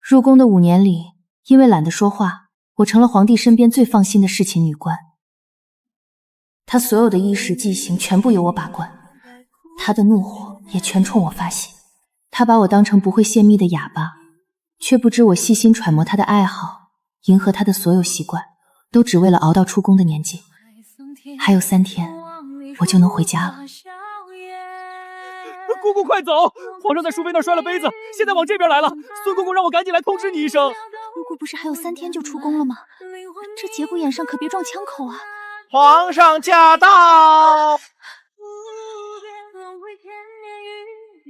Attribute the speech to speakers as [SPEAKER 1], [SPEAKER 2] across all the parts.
[SPEAKER 1] 入宫的5年里，因为懒得说话，我成了皇帝身边最放心的侍寝女官。他所有的衣食记行全部由我把关，他的怒火也全冲我发泄。他把我当成不会泄密的哑巴，却不知我细心揣摩他的爱好，迎合他的所有习惯，都只为了熬到出宫的年纪。还有3天，我就能回家了。
[SPEAKER 2] 姑姑快走！皇上在淑妃那儿摔了杯子，现在往这边来了。孙公公让我赶紧来通知你一声。
[SPEAKER 1] 姑姑不是还有3天就出宫了吗？这节骨眼上可别撞枪口啊！
[SPEAKER 3] 皇上驾到！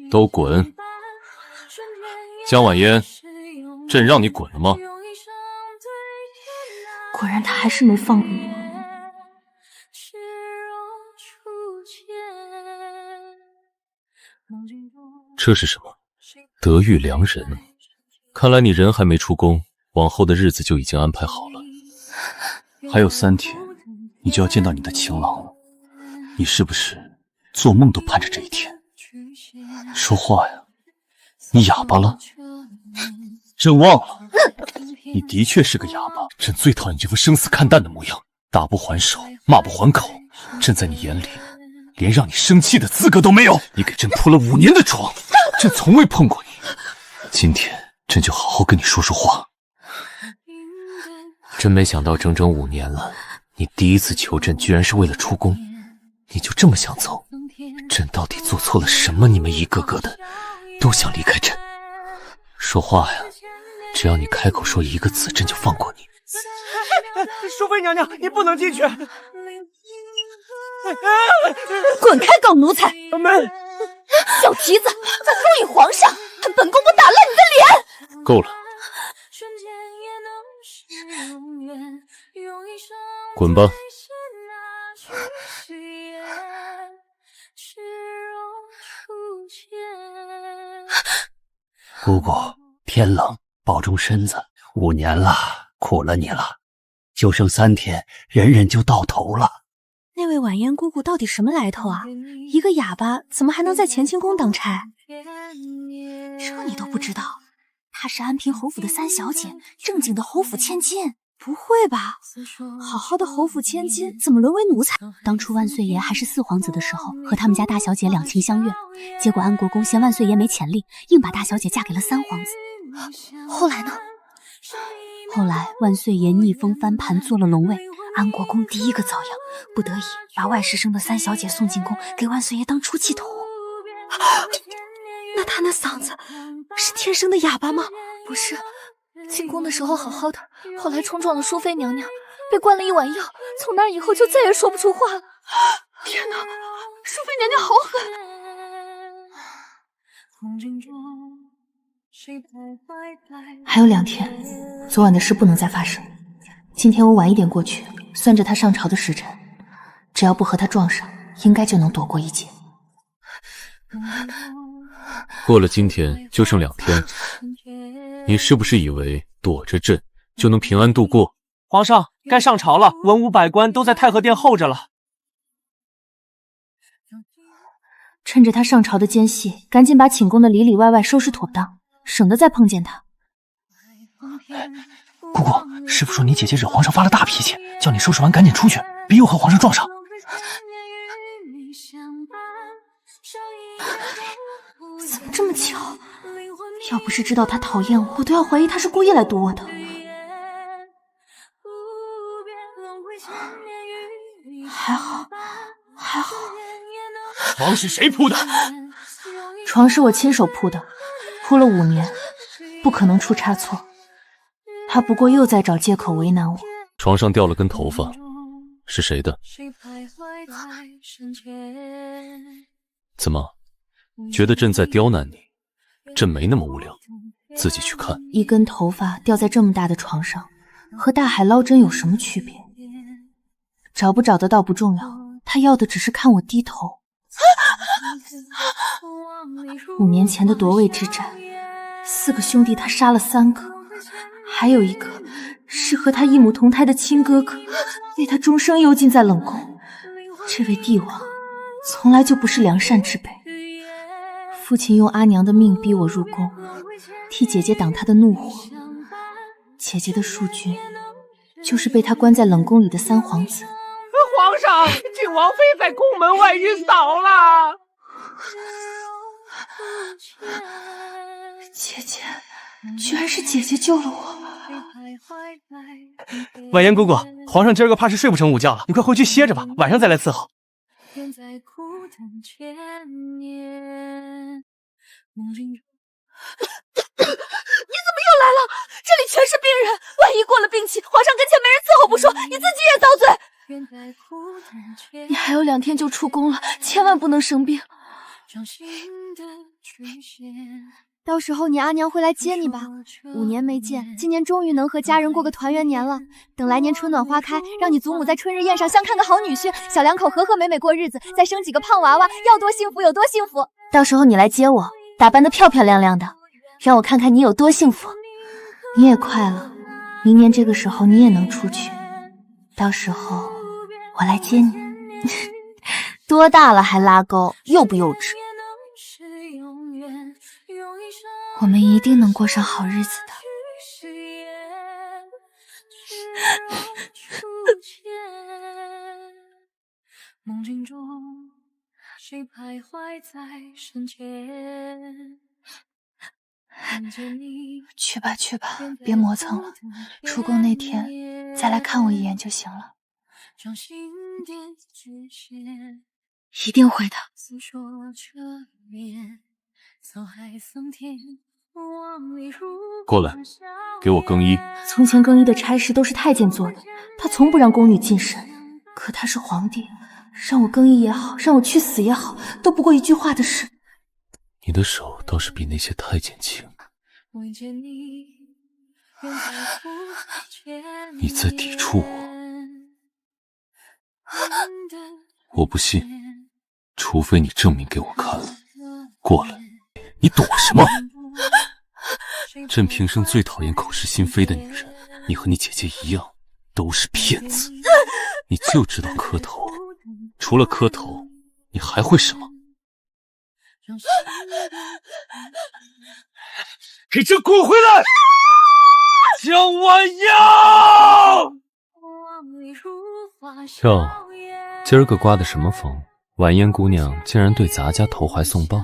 [SPEAKER 4] 都滚！江婉嫣，朕让你滚了吗？
[SPEAKER 1] 果然他还是没放过我。
[SPEAKER 4] 这是什么？得遇良人。看来你人还没出宫，往后的日子就已经安排好了。
[SPEAKER 5] 还有3天，你就要见到你的情郎了。你是不是做梦都盼着这一天？说话呀！你哑巴了？朕忘了，你的确是个哑巴。朕最讨厌这副生死看淡的模样，打不还手，骂不还口。朕在你眼里，连让你生气的资格都没有。你给朕铺了5年的床，朕从未碰过你。今天朕就好好跟你说说话。
[SPEAKER 4] 真没想到整整5年了，你第一次求朕居然是为了出宫，你就这么想走？朕到底做错了什么？你们一个个的都想离开朕。说话呀！只要你开口说1个字，朕就放过你。
[SPEAKER 3] 淑妃娘娘，你不能进去！
[SPEAKER 1] 滚开，狗奴才！小蹄子，在勾引皇上，看本宫不打烂你的脸！
[SPEAKER 4] 够了，滚吧！
[SPEAKER 5] 姑姑，天冷，保重身子。5年了，苦了你了。就剩3天，人人就到头了。
[SPEAKER 1] 那位婉嫣姑姑到底什么来头啊？一个哑巴怎么还能在乾清宫当差？这你都不知道？她是安平侯府的3小姐，正经的侯府千金。不会吧？好好的侯府千金怎么沦为奴才？当初万岁爷还是4皇子的时候，和他们家大小姐两情相悦，结果安国公嫌万岁爷没潜力，硬把大小姐嫁给了3皇子。后来呢？后来万岁爷逆风翻盘做了龙位，安国公第1个遭殃，不得已把外室生的3小姐送进宫，给万岁爷当出气筒。那他那嗓子是天生的哑巴吗？不是，进宫的时候好好的，后来冲撞了淑妃娘娘，被灌了1碗药，从那以后就再也说不出话了。天哪，淑妃娘娘好狠！还有2天，昨晚的事不能再发生。今天我晚一点过去，算着他上朝的时辰，只要不和他撞上，应该就能躲过一劫。
[SPEAKER 4] 过了今天就剩2天，你是不是以为躲着朕就能平安度过？
[SPEAKER 3] 皇上，该上朝了，文武百官都在太和殿候着了。
[SPEAKER 1] 趁着他上朝的间隙，赶紧把寝宫的里里外外收拾妥当，省得再碰见他。
[SPEAKER 5] 姑姑，师傅说你姐姐惹皇上发了大脾气，叫你收拾完赶紧出去，别又和皇上撞上。
[SPEAKER 1] 怎么这么巧？要不是知道他讨厌我，我都要怀疑他是故意来堵我的。还好，还好。
[SPEAKER 5] 床是谁铺的？
[SPEAKER 1] 床是我亲手铺的，铺了5年，不可能出差错。他不过又在找借口为难我。
[SPEAKER 4] 床上掉了根头发，是谁的？怎么，觉得朕在刁难你？朕没那么无聊，自己去看。
[SPEAKER 1] 一根头发掉在这么大的床上，和大海捞针有什么区别？找不找得到不重要，他要的只是看我低头。5年前的夺位之战，4个兄弟他杀了3个，还有1个是和他一母同胎的亲哥哥，被他终生幽禁在冷宫。这位帝王从来就不是良善之辈，父亲用阿娘的命逼我入宫，替姐姐挡他的怒火。姐姐的庶君，就是被他关在冷宫里的三皇子。
[SPEAKER 3] 皇上，靖王妃在宫门外晕倒了。
[SPEAKER 1] 姐姐，居然是姐姐救了我。
[SPEAKER 3] 婉言姑姑，皇上今儿个怕是睡不成午觉了，你快回去歇着吧，晚上再来伺候。你怎么
[SPEAKER 1] 又来了？这里全是病人，万一过了病期，皇上跟前没人伺候不说，你自己也遭罪。你还有2天就出宫了，千万不能生病。到时候你阿娘会来接你吧？5年没见，今年终于能和家人过个团圆年了。等来年春暖花开，让你祖母在春日宴上相看个好女婿，小两口和和美美过日子，再生几个胖娃娃，要多幸福有多幸福。到时候你来接我，打扮得漂漂亮亮的，让我看看你有多幸福。你也快了，明年这个时候你也能出去，到时候我来接你。多大了还拉钩，幼不幼稚？我们一定能过上好日子的。梦境中，谁徘徊在身前？去吧去吧，别磨蹭了。出宫那天再来看我一眼就行了。一定会的。
[SPEAKER 5] 过来，给我更衣。
[SPEAKER 1] 从前更衣的差事都是太监做的，他从不让宫女近身。可他是皇帝，让我更衣也好，让我去死也好，都不过一句话的事。
[SPEAKER 4] 你的手倒是比那些太监轻。你在抵触我？我不信，除非你证明给我看。过来，你躲什么？朕平生最讨厌口是心非的女人，你和你姐姐一样，都是骗子。你就知道磕头，除了磕头，你还会什么？给朕滚回来！江婉瑶！
[SPEAKER 6] 哟，今儿个刮的什么风？婉嫣姑娘竟然对咱家投怀送抱。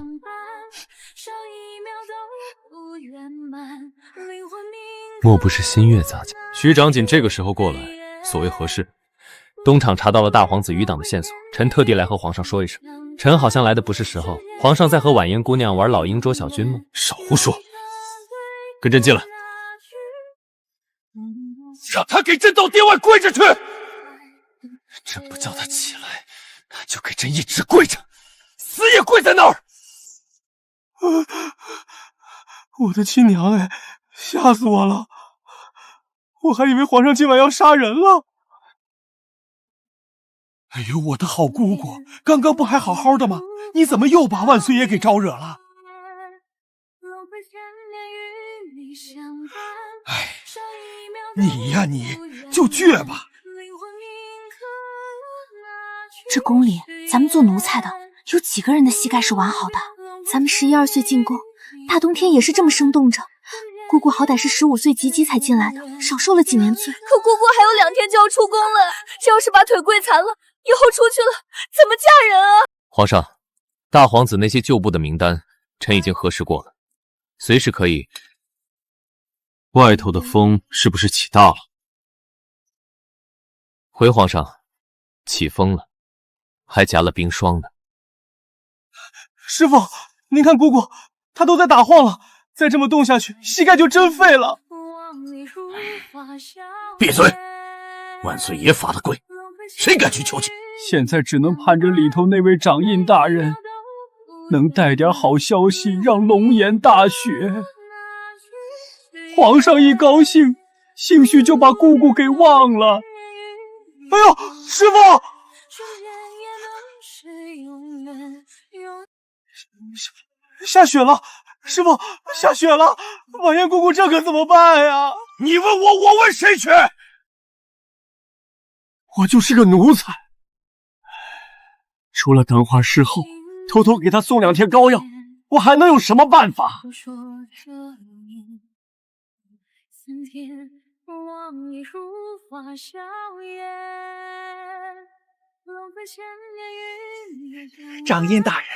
[SPEAKER 6] 莫不是新月咱家？徐长锦这个时候过来，所谓何事？东厂查到了大皇子余党的线索，臣特地来和皇上说一声。臣好像来的不是时候，皇上在和婉嫣姑娘玩老鹰捉小军吗？
[SPEAKER 4] 少胡说！跟朕进来，让他给朕到殿外跪着去。朕不叫他起来，就给朕一直跪着，死也跪在那儿。
[SPEAKER 3] 我的亲娘哎，吓死我了！我还以为皇上今晚要杀人了。
[SPEAKER 7] 哎呦，我的好姑姑，刚刚不还好好的吗？你怎么又把万岁爷给招惹了？哎，你呀，你就倔吧。
[SPEAKER 1] 这宫里，咱们做奴才的，有几个人的膝盖是完好的？咱们11、12岁进宫，大冬天也是这么生冻着。姑姑好歹是15岁及笄才进来的，少受了几年罪。可姑姑还有2天就要出宫了，这要是把腿跪残了，以后出去了怎么嫁人啊？
[SPEAKER 6] 皇上，大皇子那些旧部的名单，臣已经核实过了，随时可以。
[SPEAKER 5] 外头的风是不是起大了？
[SPEAKER 6] 回皇上，起风了，还夹了冰霜呢。
[SPEAKER 3] 师傅，您看姑姑，她都在打晃了，再这么冻下去，膝盖就真废了。
[SPEAKER 7] 闭嘴！万岁爷罚的跪，谁敢去求情？
[SPEAKER 5] 现在只能盼着里头那位掌印大人能带点好消息，让龙颜大雪。皇上一高兴，兴许就把姑姑给忘了。
[SPEAKER 3] 哎呦，师傅！下雪了，师傅，下雪了！婉嫣姑姑这可怎么办呀？
[SPEAKER 7] 你问我，我问谁去？
[SPEAKER 3] 我就是个奴才，除了等会儿事后偷偷给他送2天膏药，
[SPEAKER 7] 我还能有什么办法？
[SPEAKER 8] 掌印大人，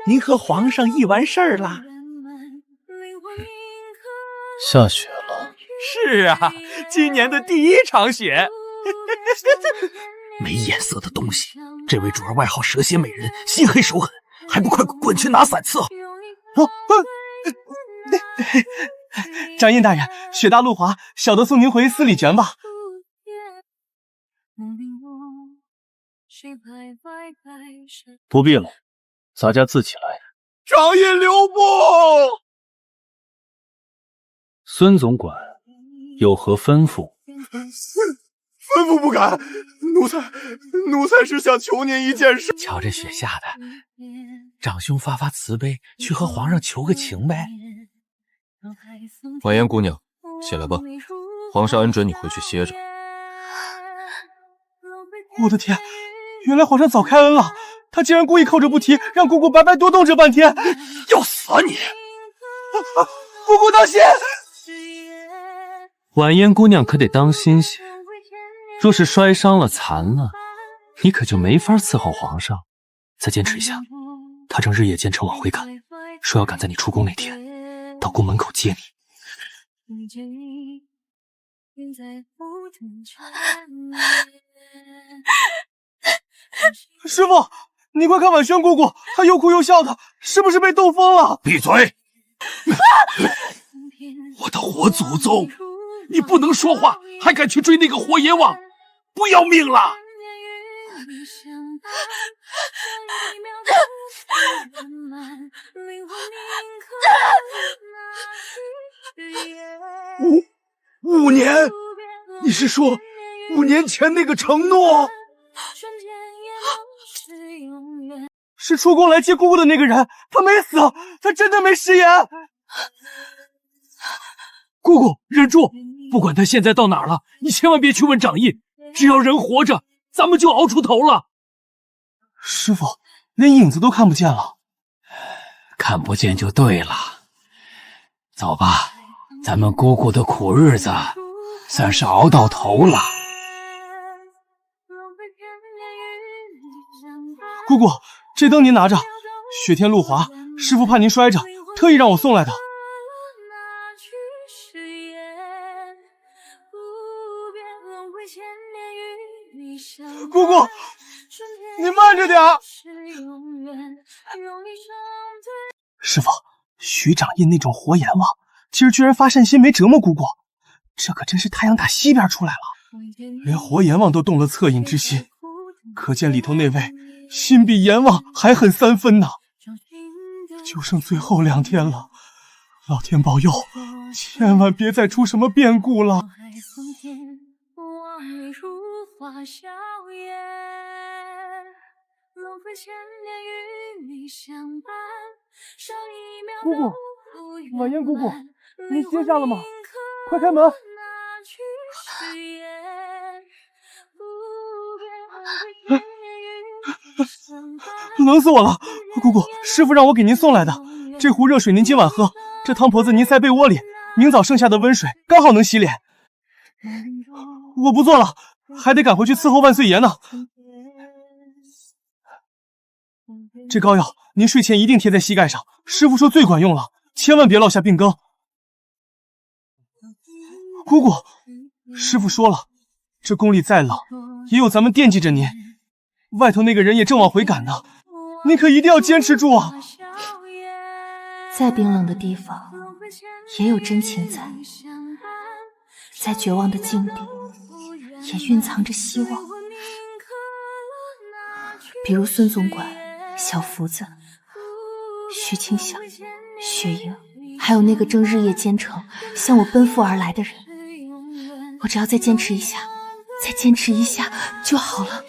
[SPEAKER 8] 您和皇上议完事儿了？
[SPEAKER 5] 下雪了。
[SPEAKER 2] 是啊，今年的第一场雪。
[SPEAKER 8] 没眼色的东西！这位主儿外号蛇蝎美人，心黑手狠，还不快滚去拿伞伺候！
[SPEAKER 3] 掌印大人，雪大路滑，小的送您回司里卷吧。
[SPEAKER 5] 不必了，洒家自己来。
[SPEAKER 7] 掌印留步！
[SPEAKER 5] 孙总管有何吩咐？
[SPEAKER 7] 吩咐不敢，奴才是想求您一件事。
[SPEAKER 8] 瞧这雪下的，长兄发慈悲，去和皇上求个情呗。
[SPEAKER 6] 婉言姑娘，起来吧，皇上恩准你回去歇着。
[SPEAKER 3] 我的天，原来皇上早开恩了，他竟然故意扣着不提，让姑姑白白多动这半天，
[SPEAKER 7] 要死啊你！
[SPEAKER 3] 姑姑当心！
[SPEAKER 5] 婉言姑娘可得当心些，若是摔伤了残了，你可就没法伺候皇上。再坚持一下，他正日夜兼程往回赶，说要赶在你出宫那天到宫门口接你。
[SPEAKER 3] 师傅，你快看婉萱姑姑，她又哭又笑的，是不是被冻疯了？
[SPEAKER 7] 闭嘴！我的活祖宗，你不能说话，还敢去追那个活阎王，不要命了！五年？你是说5年前那个承诺？
[SPEAKER 3] 是出宫来接姑姑的那个人，他没死，他真的没食言。
[SPEAKER 7] 姑姑，忍住！不管他现在到哪儿了，你千万别去问掌印。只要人活着，咱们就熬出头了。
[SPEAKER 3] 师傅，连影子都看不见了。
[SPEAKER 8] 看不见就对了。走吧，咱们姑姑的苦日子算是熬到头了。
[SPEAKER 3] 姑姑，这灯您拿着，雪天路滑，师傅怕您摔着，特意让我送来的。姑姑，你慢着点。师傅，徐掌印那种活阎王，今儿居然发善心没折磨姑姑，这可真是太阳打西边出来了。连活阎王都动了恻隐之心，可见里头那位心比阎王还狠3分呢。就剩最后2天了，老天保佑，千万别再出什么变故了。姑姑，婉言姑姑，您歇下了吗？快开门！冷死我了！姑姑，师傅让我给您送来的，这壶热水您今晚喝，这汤婆子您塞被窝里，明早剩下的温水刚好能洗脸。我不做了，还得赶回去伺候万岁爷呢。这膏药您睡前一定贴在膝盖上，师傅说最管用了，千万别落下病根。姑姑，师傅说了，这宫里再冷，也有咱们惦记着您。外头那个人也正往回赶呢，您可一定要坚持住啊！
[SPEAKER 1] 再冰冷的地方，也有真情在；再绝望的境地，也蕴藏着希望。比如孙总管、小福子、徐清香、雪莹，还有那个正日夜兼程向我奔赴而来的人。我只要再坚持一下，再坚持一下就好了。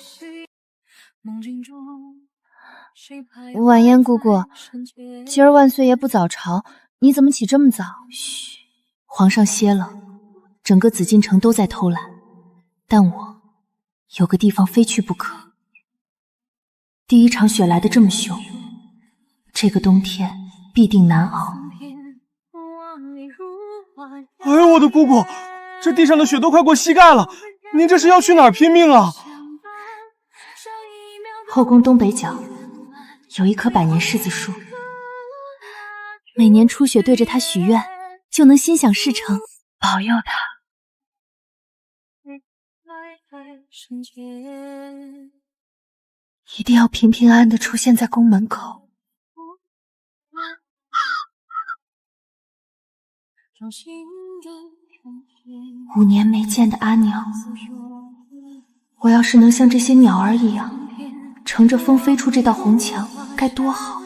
[SPEAKER 9] 婉言姑姑，今儿万岁爷不早朝，你怎么起这么早？
[SPEAKER 1] 嘘，皇上歇了，整个紫禁城都在偷懒，但我有个地方非去不可。第一场雪来得这么凶，这个冬天必定难熬。
[SPEAKER 3] 哎呦，我的姑姑，这地上的雪都快过膝盖了，您这是要去哪儿拼命啊？
[SPEAKER 1] 后宫东北角有一棵百年柿子树，每年初雪对着它许愿，就能心想事成，保佑它。一定要平平安安的出现在宫门口。5年没见的阿娘，我要是能像这些鸟儿一样，乘着风飞出这道红墙，该多好！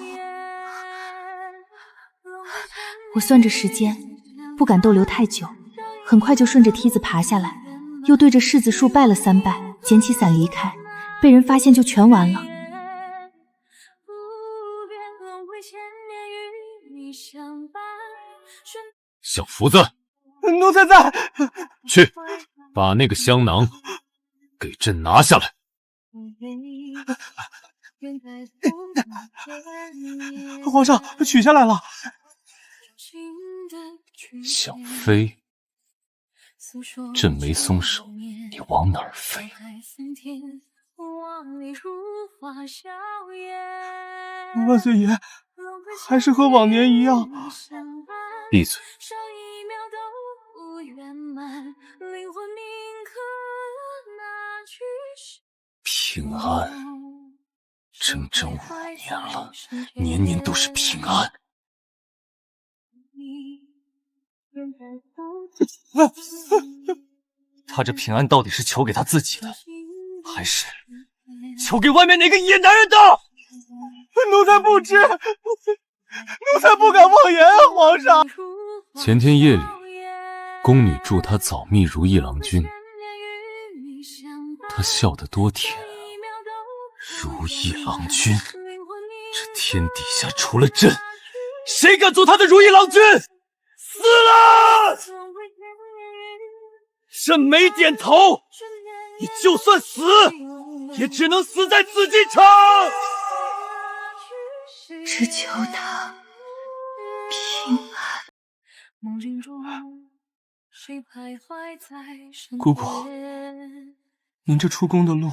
[SPEAKER 1] 我算着时间，不敢逗留太久，很快就顺着梯子爬下来，又对着柿子树拜了3拜，捡起伞离开。被人发现就全完了。
[SPEAKER 6] 小福子，
[SPEAKER 3] 奴才在。
[SPEAKER 6] 去，把那个香囊给朕拿下来。
[SPEAKER 3] 皇上，取下来了。
[SPEAKER 5] 想飞，朕没松手，你往哪儿飞？
[SPEAKER 3] 万岁爷，还是和往年一样。
[SPEAKER 5] 闭嘴！平安，整整5年了，年年都是平安。他这平安到底是求给他自己的，还是求给外面哪个野男人的？
[SPEAKER 3] 奴才不知，奴才不敢妄言啊，皇上。
[SPEAKER 6] 前天夜里，宫女祝他早觅如意郎君，他笑得多甜啊！如意郎君，这天底下除了朕，谁敢做他的如意郎君？死了！朕没点头，你就算死，也只能死在紫禁城。
[SPEAKER 1] 只求他平安。
[SPEAKER 3] 姑姑，您这出宫的路，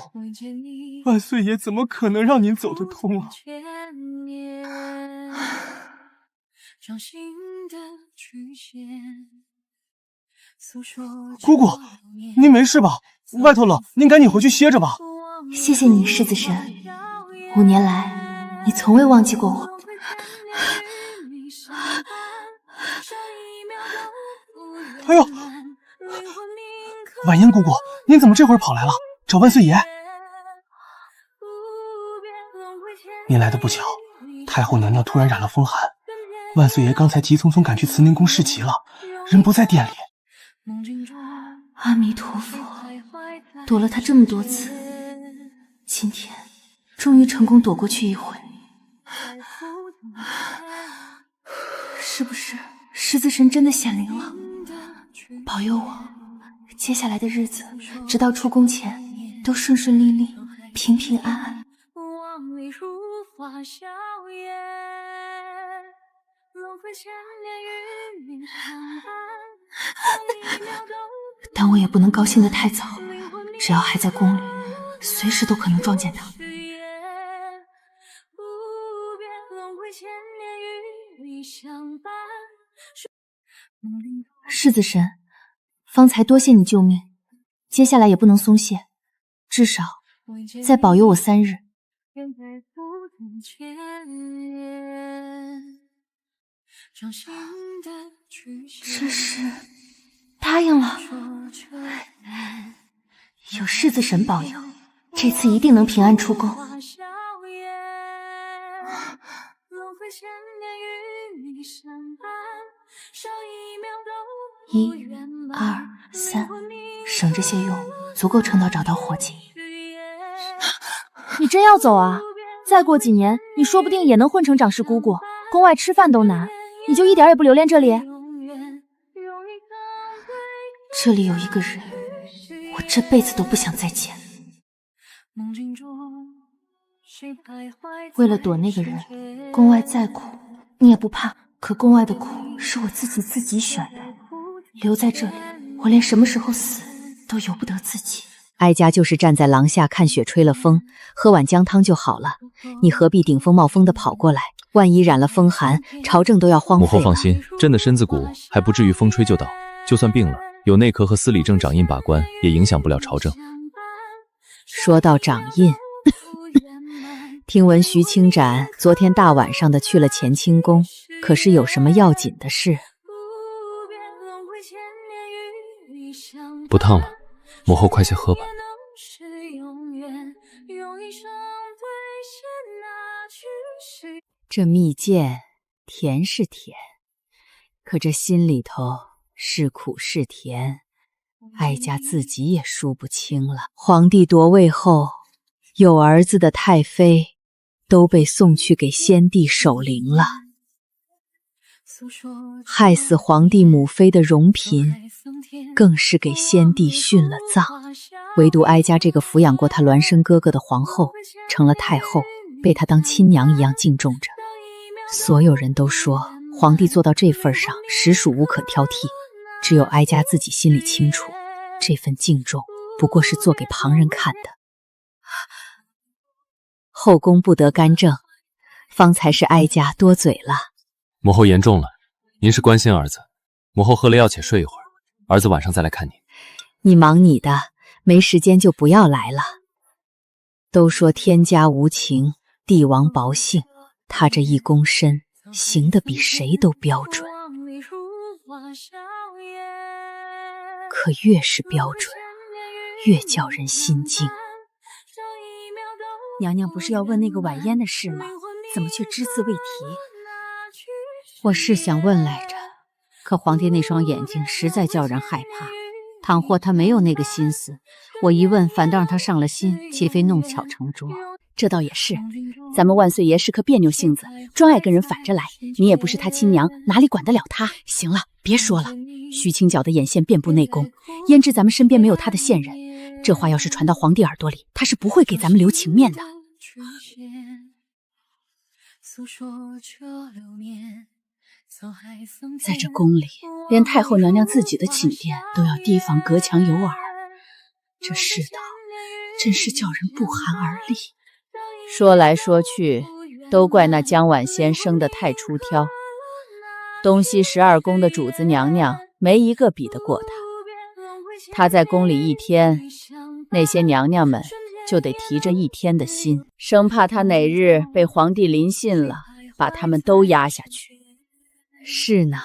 [SPEAKER 3] 万岁爷怎么可能让您走得通啊？姑姑，您没事吧？外头冷，您赶紧回去歇着吧。
[SPEAKER 1] 谢谢你，狮子神。5年来，你从未忘记过我。
[SPEAKER 3] 哎呦，婉言姑姑，您怎么这会儿跑来了？找万岁爷？您来的不巧，太后娘娘突然染了风寒，万岁爷刚才急匆匆赶去慈宁宫侍疾了，人不在殿里。
[SPEAKER 1] 阿弥陀佛，躲了他这么多次，今天终于成功躲过去一回。是不是狮子神真的显灵了？保佑我，接下来的日子，直到出宫前，都顺顺利利，平平安安。但我也不能高兴得太早，只要还在宫里，随时都可能撞见他。狮子神，方才多谢你救命，接下来也不能松懈，至少再保佑我3日。这是答应了，有狮子神保佑，这次一定能平安出宫。1、2、3，省着些用，足够撑到找到伙计。
[SPEAKER 9] 你真要走啊？再过几年，你说不定也能混成长氏姑姑，宫外吃饭都难，你就一点也不留恋这里？
[SPEAKER 1] 这里有一个人，我这辈子都不想再见。为了躲那个人，宫外再苦你也不怕。可宫外的苦是我自己选的，留在这里，我连什么时候死都由不得自己。
[SPEAKER 10] 哀家就是站在廊下看雪吹了风，喝碗姜汤就好了。你何必顶风冒风的跑过来？万一染了风寒，朝政都要荒废了。
[SPEAKER 6] 母后放心，朕的身子骨还不至于风吹就倒，就算病了，有内科和司礼正掌印把关，也影响不了朝政。
[SPEAKER 10] 说到掌印，听闻徐清展昨天大晚上的去了乾清宫，可是有什么要紧的事？
[SPEAKER 6] 不烫了，母后快些喝吧。
[SPEAKER 10] 这蜜饯甜是甜，可这心里头是苦是甜，哀家自己也说不清了。皇帝夺位后，有儿子的太妃都被送去给先帝守灵了，害死皇帝母妃的容嫔更是给先帝殉了葬。唯独哀家这个抚养过他孪生哥哥的皇后成了太后，被他当亲娘一样敬重着。所有人都说皇帝做到这份上实属无可挑剔，只有哀家自己心里清楚，这份敬重不过是做给旁人看的。后宫不得干政，方才是哀家多嘴了。
[SPEAKER 6] 母后言重了，您是关心儿子。母后喝了药且睡一会儿，儿子晚上再来看您。
[SPEAKER 10] 你忙你的，没时间就不要来了。都说天家无情，帝王薄幸，他这一躬身行得比谁都标准，可越是标准，越叫人心惊。
[SPEAKER 1] 娘娘不是要问那个晚宴的事吗？怎么却只字未提？
[SPEAKER 11] 我是想问来着，可皇帝那双眼睛实在叫人害怕。倘或他没有那个心思，我一问反倒让他上了心，岂非弄巧成拙？
[SPEAKER 1] 这倒也是，咱们万岁爷是颗别扭性子，专爱跟人反着来。你也不是他亲娘，哪里管得了他？行了，别说了。徐清角的眼线遍布内宫，胭脂咱们身边没有他的线人。这话要是传到皇帝耳朵里，他是不会给咱们留情面的。在这宫里，连太后娘娘自己的寝殿都要提防隔墙有耳，这世道真是叫人不寒而栗。
[SPEAKER 11] 说来说去，都怪那江婉仙生得太出挑，东西12宫的主子娘娘没一个比得过她。她在宫里一天，那些娘娘们就得提着一天的心，生怕她哪日被皇帝临幸了，把他们都压下去。
[SPEAKER 10] 是呢，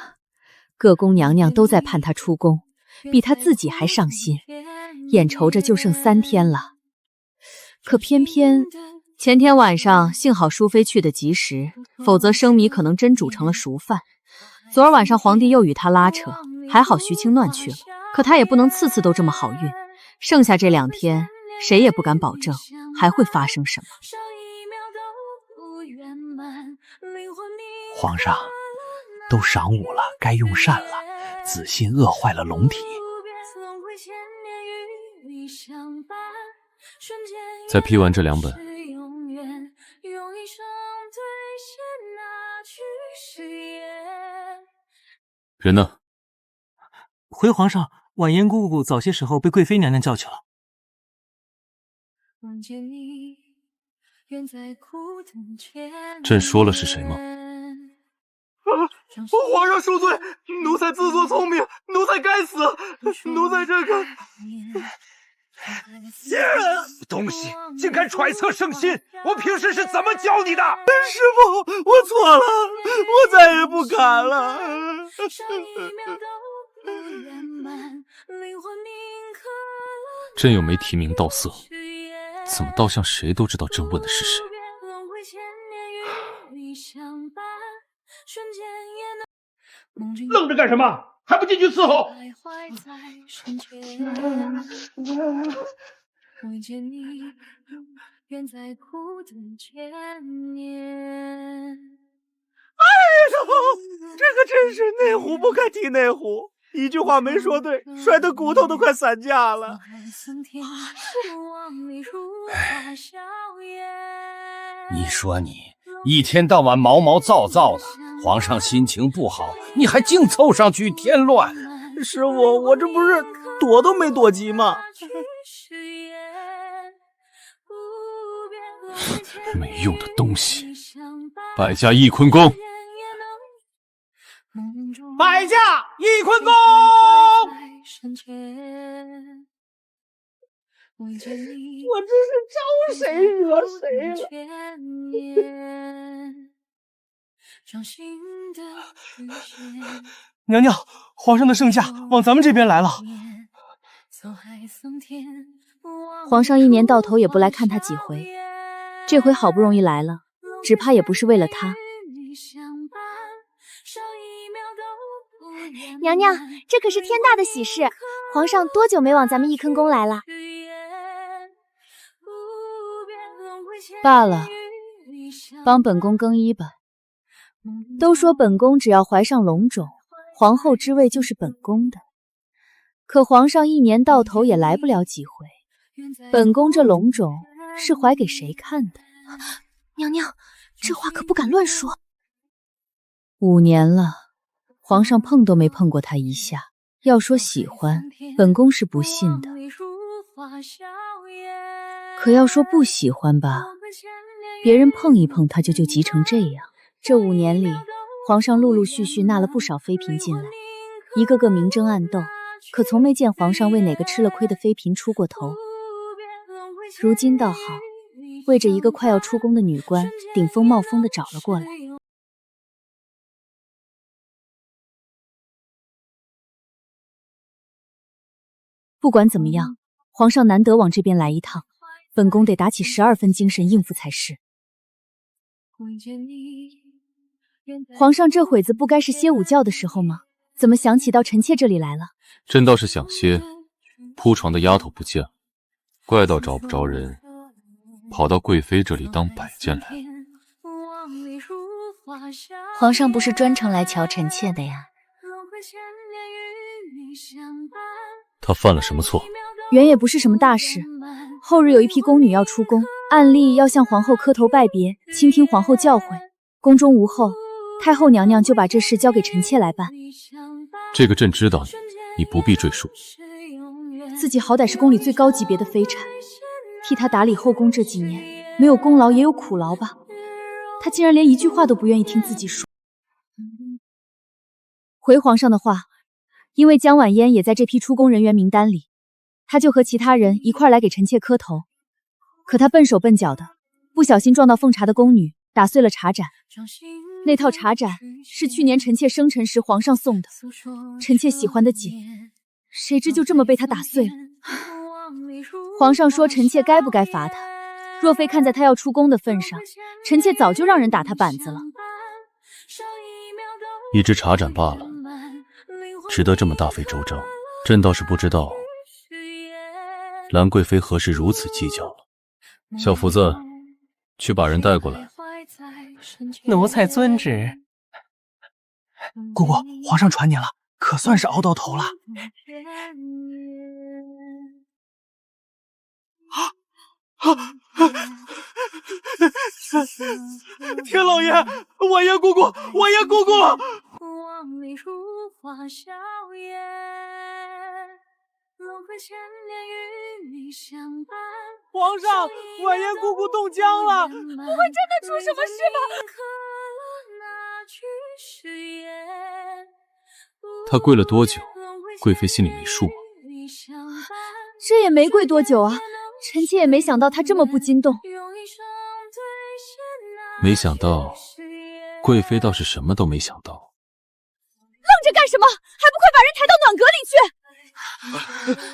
[SPEAKER 10] 各宫娘娘都在盼她出宫，比她自己还上心，眼瞅着就剩3天了。可偏偏前天晚上幸好淑妃去得及时，否则生米可能真煮成了熟饭。昨儿晚上皇帝又与她拉扯，还好徐清暖去了，可她也不能次次都这么好运。剩下这2天，谁也不敢保证还会发生什么。
[SPEAKER 8] 皇上，都晌午了，该用膳了。子信饿坏了龙体。
[SPEAKER 6] 再批完这2本。人呢？
[SPEAKER 3] 回皇上，婉嫣姑姑早些时候被贵妃娘娘叫去了。
[SPEAKER 6] 朕说了是谁吗？
[SPEAKER 3] 皇上恕罪，奴才自作聪明，奴才该死，奴才这个
[SPEAKER 8] 东西竟敢揣测圣心！我平时是怎么教你的？
[SPEAKER 3] 师父，我错了，我再也不敢了。
[SPEAKER 6] 朕又没提名道色，怎么倒像谁都知道朕问的是谁？
[SPEAKER 7] 愣着干什么？还不进去伺候？
[SPEAKER 3] 哎呦，这个真是内壶不该提内壶，一句话没说对，摔得骨头都快散架了。
[SPEAKER 8] 你说你一天到晚毛毛躁躁的，皇上心情不好，你还净凑上去添乱。
[SPEAKER 3] 师傅，我这不是躲都没躲及吗？
[SPEAKER 5] 没用的东西！败驾翊坤宫！
[SPEAKER 3] 败驾翊坤宫！我这是招谁惹谁了？娘娘，皇上的圣驾往咱们这边来了。
[SPEAKER 9] 皇上一年到头也不来看他几回，这回好不容易来了，只怕也不是为了他。
[SPEAKER 1] 娘娘，这可是天大的喜事，皇上多久没往咱们翊坤宫来了？
[SPEAKER 9] 罢了，帮本宫更衣吧。都说本宫只要怀上龙种，皇后之位就是本宫的。可皇上一年到头也来不了几回，本宫这龙种是怀给谁看的？
[SPEAKER 1] 娘娘，这话可不敢乱说。
[SPEAKER 9] 5年了，皇上碰都没碰过她一下。要说喜欢，本宫是不信的。可要说不喜欢吧，别人碰一碰她就急成这样。这5年里，皇上陆陆续续纳了不少妃嫔进来，一个个明争暗斗，可从没见皇上为哪个吃了亏的妃嫔出过头。如今倒好，为着一个快要出宫的女官，顶风冒风的找了过来。不管怎么样，皇上难得往这边来一趟，本宫得打起12分精神应付才是。皇上这会子不该是歇午觉的时候吗？怎么想起到臣妾这里来了？
[SPEAKER 6] 朕倒是想歇，铺床的丫头不见了，怪到找不着人，跑到贵妃这里当摆件来了。
[SPEAKER 1] 皇上不是专程来瞧臣妾的呀？
[SPEAKER 6] 他犯了什么错？
[SPEAKER 9] 原也不是什么大事，后日有一批宫女要出宫，按例要向皇后磕头拜别，倾听皇后教诲。宫中无后，太后娘娘就把这事交给臣妾来办。
[SPEAKER 6] 这个朕知道你不必赘述。
[SPEAKER 9] 自己好歹是宫里最高级别的妃嬗，替她打理后宫这几年，没有功劳也有苦劳吧。她竟然连一句话都不愿意听自己说。回皇上的话，因为江婉嫣也在这批出宫人员名单里，她就和其他人一块来给臣妾磕头。可她笨手笨脚的，不小心撞到奉茶的宫女，打碎了茶盏。那套茶盏是去年臣妾生辰时皇上送的，臣妾喜欢的紧，谁知就这么被他打碎了。皇上说臣妾该不该罚他，若非看在他要出宫的份上，臣妾早就让人打他板子了。
[SPEAKER 5] 一只茶盏罢了，值得这么大费周章。朕倒是不知道兰贵妃何时如此计较了。
[SPEAKER 6] 小福子，去把人带过来。
[SPEAKER 3] 奴才遵旨。姑姑，皇上传您了，可算是熬到头了。天老爷，婉言姑姑，婉言姑姑！皇上，婉言姑姑冻僵了，不会真的出什么事吧？
[SPEAKER 6] 她跪了多久？贵妃心里没数吗？
[SPEAKER 9] 这也没跪多久啊，臣妾也没想到她这么不惊动。
[SPEAKER 6] 没想到，贵妃倒是什么都没想到。
[SPEAKER 9] 愣着干什么？还不快把人抬到暖阁里去！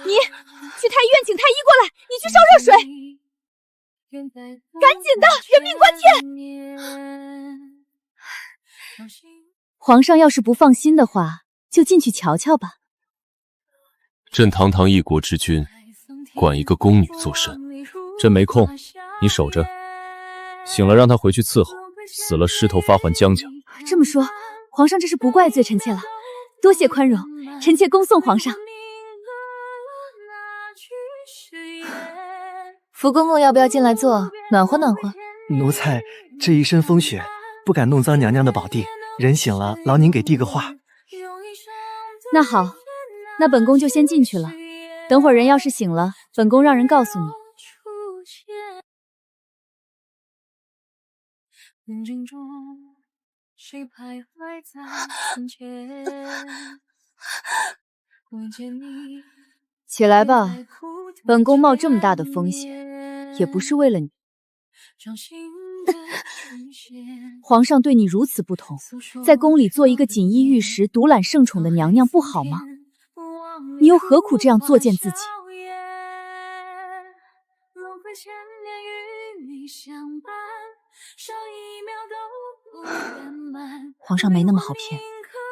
[SPEAKER 9] 你去太医院请太医过来，你去烧热水，赶紧的，人命关天！皇上要是不放心的话，就进去瞧瞧吧。
[SPEAKER 6] 朕堂堂一国之君，管一个宫女做甚？朕没空，你守着。醒了让她回去伺候，死了尸头发还江家。
[SPEAKER 9] 这么说，皇上这是不怪罪臣妾了，多谢宽容，臣妾恭送皇上。
[SPEAKER 1] 福公公要不要进来坐，暖和暖和？
[SPEAKER 3] 奴才这一身风雪，不敢弄脏娘娘的宝地，人醒了劳您给递个话。
[SPEAKER 9] 那好，那本宫就先进去了。等会儿人要是醒了，本宫让人告诉你。起来吧，本宫冒这么大的风险，也不是为了你。皇上对你如此不同，在宫里做一个锦衣玉食、独揽圣宠的娘娘不好吗？你又何苦这样作践自己？
[SPEAKER 1] 皇上没那么好骗，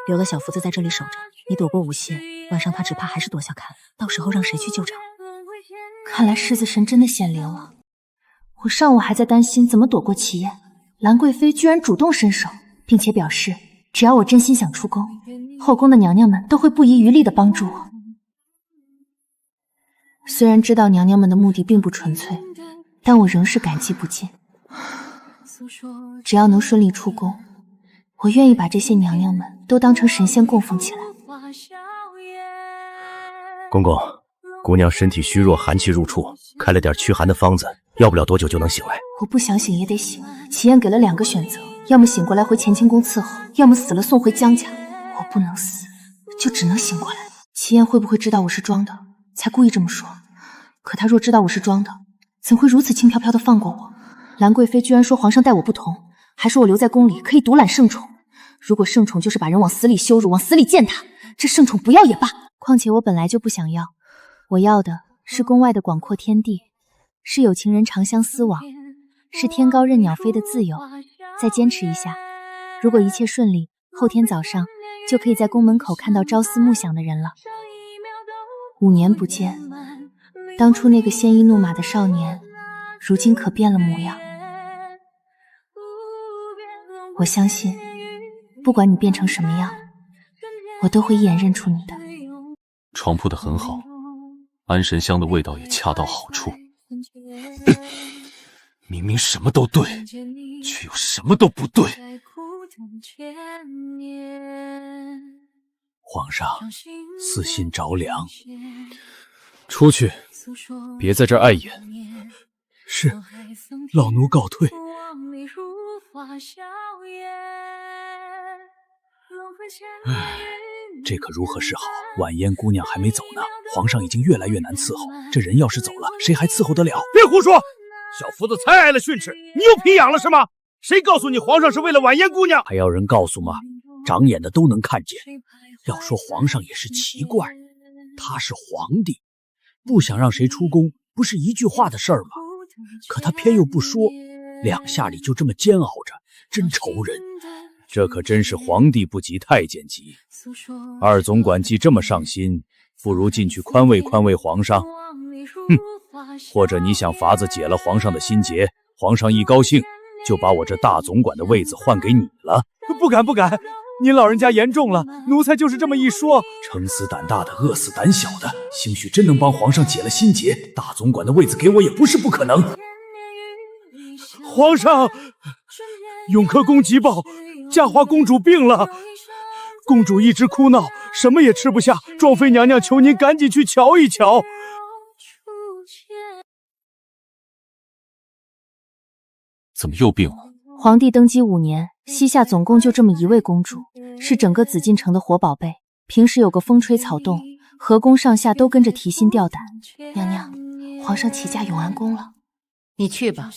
[SPEAKER 1] 留了小福子在这里守着，你躲过无限，晚上他只怕还是躲下看，到时候让谁去救场？看来狮子神真的显灵了。我上午还在担心怎么躲过齐宴，兰贵妃居然主动伸手，并且表示只要我真心想出宫，后宫的娘娘们都会不遗余力地帮助我。虽然知道娘娘们的目的并不纯粹，但我仍是感激不尽。只要能顺利出宫，我愿意把这些娘娘们都当成神仙供奉起来。
[SPEAKER 4] 公公，姑娘身体虚弱，寒气入处，开了点驱寒的方子，要不了多久就能醒来。
[SPEAKER 1] 我不想醒也得醒。齐燕给了2个选择，要么醒过来回乾清宫伺候，要么死了送回江家。我不能死，就只能醒过来。齐燕会不会知道我是装的，才故意这么说？可她若知道我是装的，怎会如此轻飘飘的放过我？兰贵妃居然说皇上待我不同，还说我留在宫里可以独揽圣宠。如果圣宠就是把人往死里羞辱，往死里践踏，这圣宠不要也罢。况且我本来就不想要，我要的是宫外的广阔天地，是有情人长相厮往，是天高任鸟飞的自由。再坚持一下，如果一切顺利，后天早上就可以在宫门口看到朝思暮想的人了。5年不见，当初那个鲜衣怒马的少年，如今可变了模样。我相信，不管你变成什么样，我都会一眼认出你的。
[SPEAKER 5] 床铺得很好，安神香的味道也恰到好处。明明什么都对，却又什么都不对。
[SPEAKER 8] 皇上，私心着凉。
[SPEAKER 6] 出去，别在这儿碍眼。
[SPEAKER 7] 是，老奴告退。
[SPEAKER 8] 唉，这可如何是好？婉嫣姑娘还没走呢，皇上已经越来越难伺候。这人要是走了，谁还伺候得了？
[SPEAKER 3] 别胡说！小福子才挨了训斥，你又皮痒了是吗？谁告诉你皇上是为了婉嫣姑娘？
[SPEAKER 8] 还要人告诉吗？长眼的都能看见。要说皇上也是奇怪，他是皇帝，不想让谁出宫，不是一句话的事儿吗？可他偏又不说，2下里就这么煎熬着，真愁人。这可真是皇帝不急太监急。二总管既这么上心，不如进去宽慰宽慰皇上。或者你想法子解了皇上的心结，皇上一高兴就把我这大总管的位子换给你了。
[SPEAKER 3] 不敢不敢，您老人家言重了，奴才就是这么一说。
[SPEAKER 8] 撑死胆大的，饿死胆小的，兴许真能帮皇上解了心结，大总管的位子给我也不是不可能。
[SPEAKER 3] 皇上，永科宫急报，嘉华公主病了，公主一直哭闹，什么也吃不下，庄妃娘娘求您赶紧去瞧一瞧。
[SPEAKER 5] 怎么又病了？
[SPEAKER 1] 皇帝登基5年，膝下总共就这么1位公主，是整个紫禁城的活宝贝。平时有个风吹草动，河宫上下都跟着提心吊胆。娘娘，皇上起驾永安宫了，
[SPEAKER 11] 你去吧。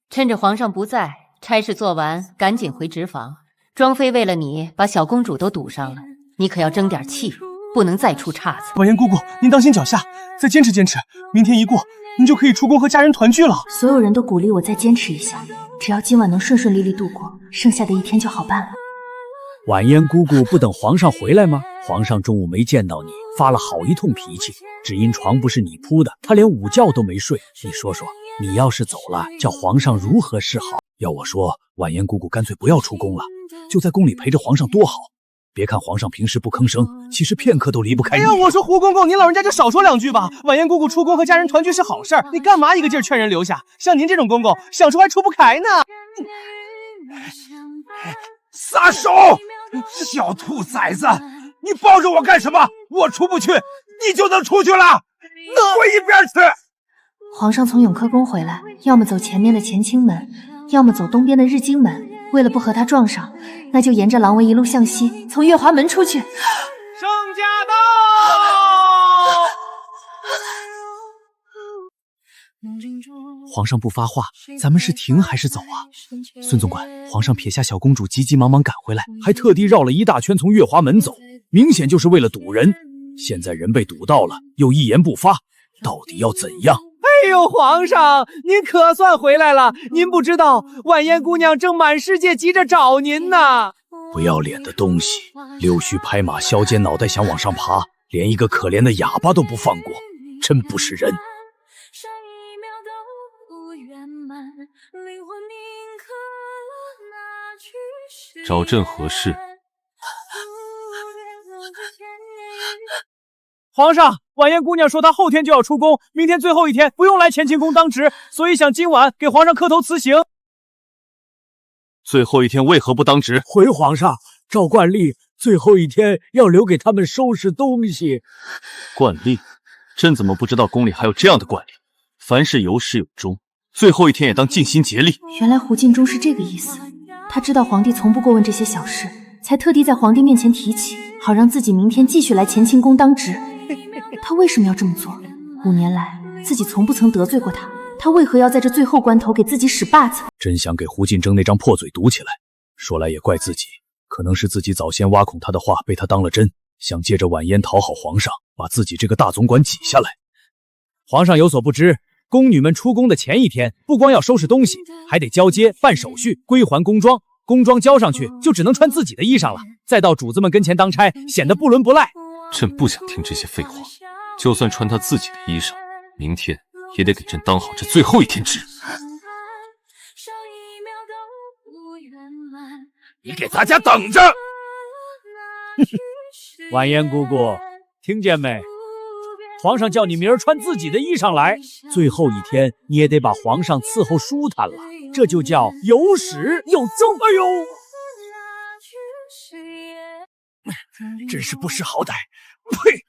[SPEAKER 11] 趁着皇上不在，差事做完，赶紧回直房。庄妃为了你，把小公主都堵上了，你可要争点气，不能再出岔子。
[SPEAKER 3] 婉嫣姑姑，您当心脚下，再坚持坚持，明天一过，您就可以出宫和家人团聚了。
[SPEAKER 1] 所有人都鼓励我再坚持一下，只要今晚能顺顺利利度过，剩下的一天就好办了。
[SPEAKER 8] 婉嫣姑姑不等皇上回来吗？皇上中午没见到你，发了好一通脾气，只因床不是你铺的，他连午觉都没睡。你说说，你要是走了，叫皇上如何是好？要我说，婉嫣姑姑干脆不要出宫了，就在宫里陪着皇上多好。别看皇上平时不吭声，其实片刻都离不开你。
[SPEAKER 3] 哎呀，我说胡公公，您老人家就少说2句吧。婉言姑姑出宫和家人团聚是好事儿，你干嘛一个劲儿劝人留下？像您这种公公，想出还出不开呢。
[SPEAKER 12] 撒手！小兔崽子，你抱着我干什么？我出不去，你就能出去了？滚一边去！
[SPEAKER 1] 皇上从永科宫回来，要么走前面的乾清门，要么走东边的日经门。为了不和他撞上，那就沿着廊围一路向西，从月华门出去。
[SPEAKER 3] 圣驾到！
[SPEAKER 8] 皇上不发话，咱们是停还是走啊？孙总管，皇上撇下小公主，急急忙忙赶回来，还特地绕了一大圈从月华门走，明显就是为了堵人。现在人被堵到了，又一言不发，到底要怎样？
[SPEAKER 3] 哎呦，皇上，您可算回来了！您不知道，婉言姑娘正满世界急着找您呢。
[SPEAKER 8] 不要脸的东西，溜须拍马，削尖脑袋想往上爬，连一个可怜的哑巴都不放过，真不是人。
[SPEAKER 6] 找朕何事？
[SPEAKER 2] 皇上，婉言姑娘说她后天就要出宫，明天最后一天不用来乾清宫当值，所以想今晚给皇上磕头辞行。
[SPEAKER 5] 最后一天为何不当值？
[SPEAKER 8] 回皇上，照惯例，最后一天要留给他们收拾东西。
[SPEAKER 5] 惯例？朕怎么不知道宫里还有这样的惯例？凡事有始有终，最后一天也当尽心竭力。
[SPEAKER 1] 原来胡敬中是这个意思，他知道皇帝从不过问这些小事，才特地在皇帝面前提起，好让自己明天继续来乾清宫当值。他为什么要这么做？5年来自己从不曾得罪过他，他为何要在这最后关头给自己使绊子？
[SPEAKER 8] 真想给胡进征那张破嘴堵起来。说来也怪自己，可能是自己早先挖空他的话被他当了真，想借着晚宴讨好皇上，把自己这个大总管挤下来。
[SPEAKER 7] 皇上有所不知，宫女们出宫的前一天，不光要收拾东西，还得交接、办手续、归还宫装。宫装交上去，就只能穿自己的衣裳了，再到主子们跟前当差，显得不伦不赖。
[SPEAKER 6] 朕不想听这些废话，就算穿他自己的衣裳，明天也得给朕当好这最后一天值。
[SPEAKER 12] 你给大家等着！
[SPEAKER 7] 婉言姑姑，听见没？皇上叫你明儿穿自己的衣裳来，最后一天你也得把皇上伺候舒坦了，这就叫有始有终。哎呦！
[SPEAKER 3] 真是不识好歹！呸！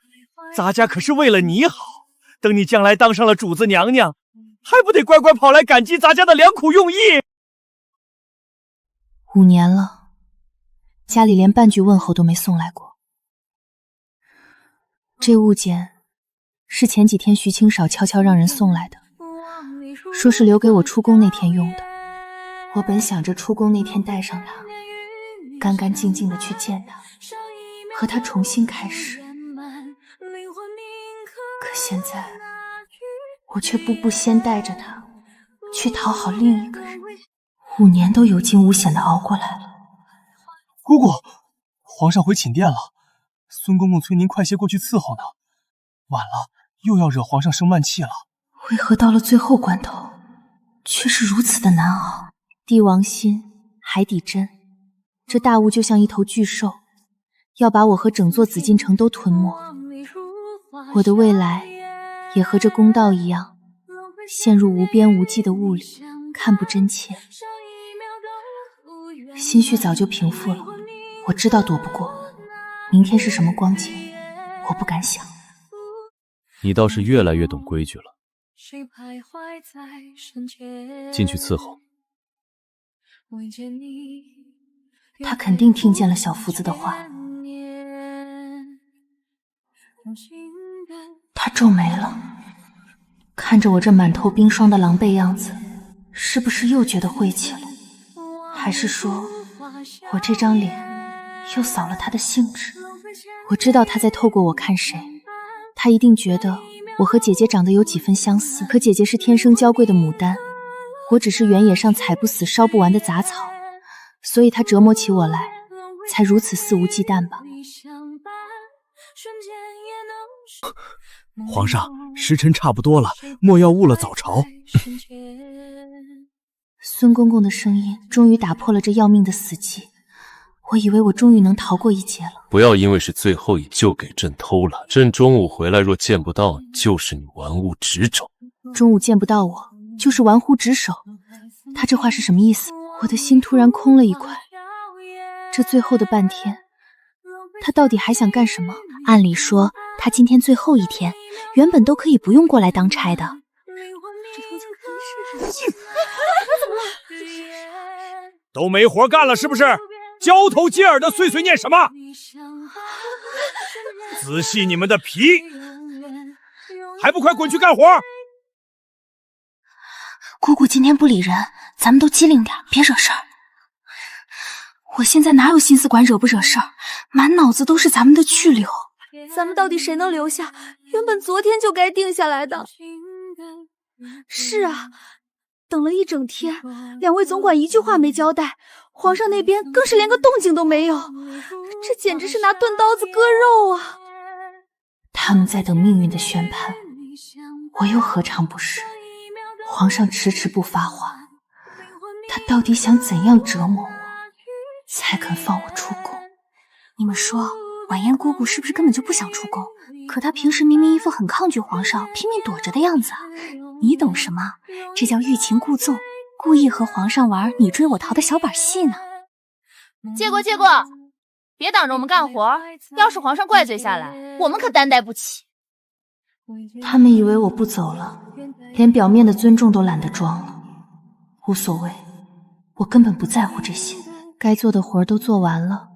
[SPEAKER 3] 咱家可是为了你好，等你将来当上了主子娘娘，还不得乖乖跑来感激咱家的良苦用意
[SPEAKER 1] ？5年了，家里连半句问候都没送来过。这物件是前几天徐清少悄悄让人送来的，说是留给我出宫那天用的。我本想着出宫那天带上它，干干净净的去见他，和他重新开始。可现在我却步步先带着他去讨好另一个人，5年都有惊无险的熬过来了。
[SPEAKER 3] 姑姑，皇上回寝殿了，孙公公催您快些过去伺候呢，晚了又要惹皇上生闷气了。
[SPEAKER 1] 为何到了最后关头却是如此的难熬？帝王心，海底针，这大物就像一头巨兽，要把我和整座紫禁城都吞没。我的未来也和这公道一样，陷入无边无际的雾里，看不真切。心绪早就平复了，我知道躲不过，明天是什么光景，我不敢想。
[SPEAKER 6] 你倒是越来越懂规矩了，进去伺候。
[SPEAKER 1] 他肯定听见了小福子的话。他皱眉了，看着我这满头冰霜的狼狈样子，是不是又觉得晦气了？还是说我这张脸又扫了他的兴致？我知道他在透过我看谁，他一定觉得我和姐姐长得有几分相似，可姐姐是天生娇贵的牡丹，我只是原野上采不死烧不完的杂草，所以他折磨起我来才如此肆无忌惮吧。
[SPEAKER 8] 皇上，时辰差不多了，莫要误了早朝。
[SPEAKER 1] 孙公公的声音终于打破了这要命的死寂，我以为我终于能逃过一劫了。
[SPEAKER 6] 不要因为是最后一就给朕偷懒。朕中午回来若见不到你，就是你玩物职守。
[SPEAKER 1] 中午见不到我，就是玩忽职守。他这话是什么意思？我的心突然空了一块。这最后的半天，他到底还想干什么？按理说，他今天最后一天，原本都可以不用过来当差的。
[SPEAKER 7] 都没活干了是不是？交头接耳的碎碎念什么？仔细你们的皮，还不快滚去干活！
[SPEAKER 1] 姑姑今天不理人，咱们都机灵点，别惹事儿。我现在哪有心思管惹不惹事儿，满脑子都是咱们的去留。
[SPEAKER 9] 咱们到底谁能留下？原本昨天就该定下来的。是啊，等了一整天，两位总管一句话没交代，皇上那边更是连个动静都没有，这简直是拿钝刀子割肉啊！
[SPEAKER 1] 他们在等命运的宣判，我又何尝不是？皇上迟迟不发话，他到底想怎样折磨我，才肯放我出宫？你们说，婉嫣姑姑是不是根本就不想出宫？可她平时明明一副很抗拒皇上、拼命躲着的样子啊！你懂什么？这叫欲擒故纵，故意和皇上玩你追我逃的小把戏呢。
[SPEAKER 11] 借过，别挡着我们干活，要是皇上怪罪下来，我们可担待不起。
[SPEAKER 1] 他们以为我不走了，连表面的尊重都懒得装了。无所谓，我根本不在乎这些，该做的活都做完了。